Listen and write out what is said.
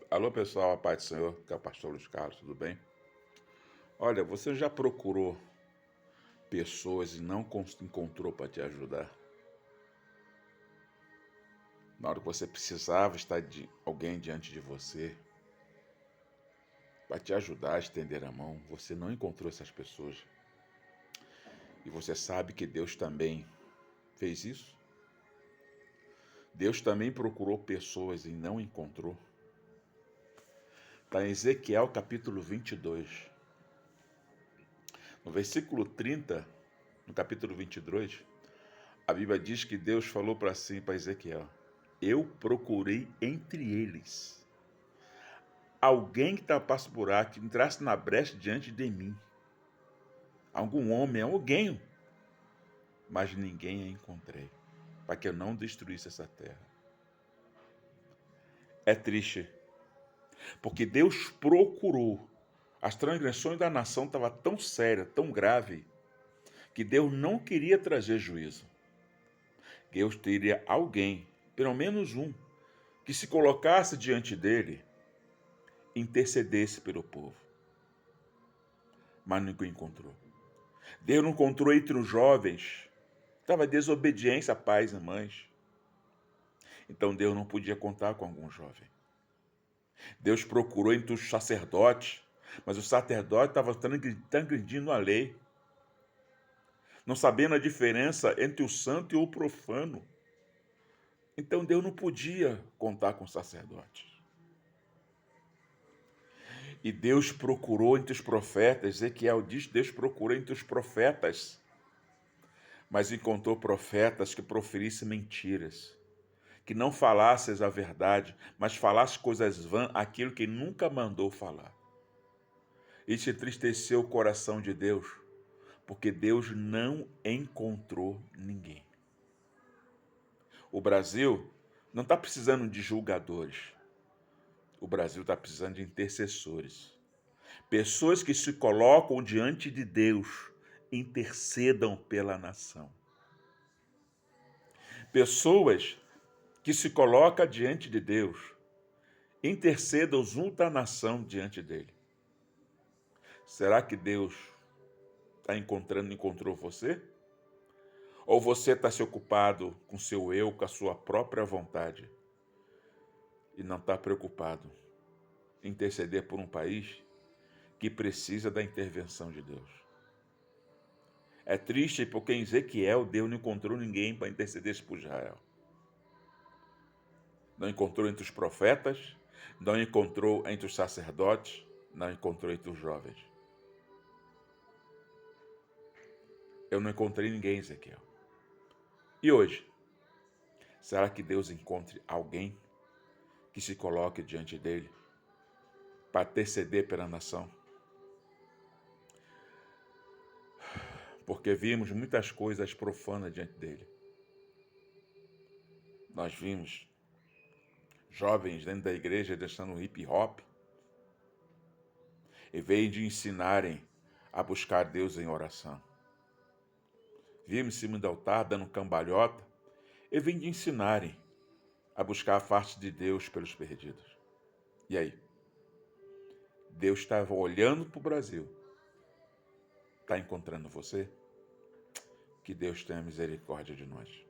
Alô pessoal, a paz do Senhor, que é o pastor Luiz Carlos, tudo bem? Olha, você já procurou pessoas e não encontrou para te ajudar? Na hora que você precisava estar de alguém diante de você para te ajudar a estender a mão, você não encontrou essas pessoas. E você sabe que Deus também fez isso? Deus também procurou pessoas e não encontrou. Está em Ezequiel capítulo 22. No versículo 30, no capítulo 22, a Bíblia diz que Deus falou para Ezequiel: eu procurei entre eles alguém que tapasse buraco, que entrasse na brecha diante de mim. Algum homem, alguém. Mas ninguém a encontrei, para que eu não destruísse essa terra. É triste, porque Deus procurou. As transgressões da nação estavam tão sérias, tão grave, que Deus não queria trazer juízo. Deus teria alguém, pelo menos um, que se colocasse diante dele, intercedesse pelo povo. Mas nunca encontrou. Deus não encontrou entre os jovens. Estava desobediência a pais e mães. Então Deus não podia contar com algum jovem. Deus procurou entre os sacerdotes, mas o sacerdote estava transgredindo a lei, não sabendo a diferença entre o santo e o profano. Então Deus não podia contar com os sacerdotes. E Deus procurou entre os profetas, Ezequiel diz, Deus procurou entre os profetas, mas encontrou profetas que proferissem mentiras, que não falasses a verdade, mas falasse coisas vãs, aquilo que nunca mandou falar. Isso entristeceu o coração de Deus, porque Deus não encontrou ninguém. O Brasil não está precisando de julgadores. O Brasil está precisando de intercessores. Pessoas que se colocam diante de Deus, intercedam pela nação. Pessoas que se colocam diante de Deus, intercedam junto à nação diante dele. Será que Deus encontrou você? Ou você está se ocupado com seu eu, com a sua própria vontade e não está preocupado em interceder por um país que precisa da intervenção de Deus? É triste porque em Ezequiel Deus não encontrou ninguém para interceder por Israel. Não encontrou entre os profetas, não encontrou entre os sacerdotes, não encontrou entre os jovens. Eu não encontrei ninguém, Ezequiel. E hoje? Será que Deus encontre alguém que se coloque diante dele para interceder pela nação? Porque vimos muitas coisas profanas diante dele. Nós vimos jovens dentro da igreja dançando hip hop, em vez de ensinarem a buscar Deus em oração. Vimos em cima do altar dando cambalhota, em vez de ensinarem a buscar a face de Deus pelos perdidos. E aí? Deus estava olhando para o Brasil. Está encontrando você? Que Deus tenha misericórdia de nós.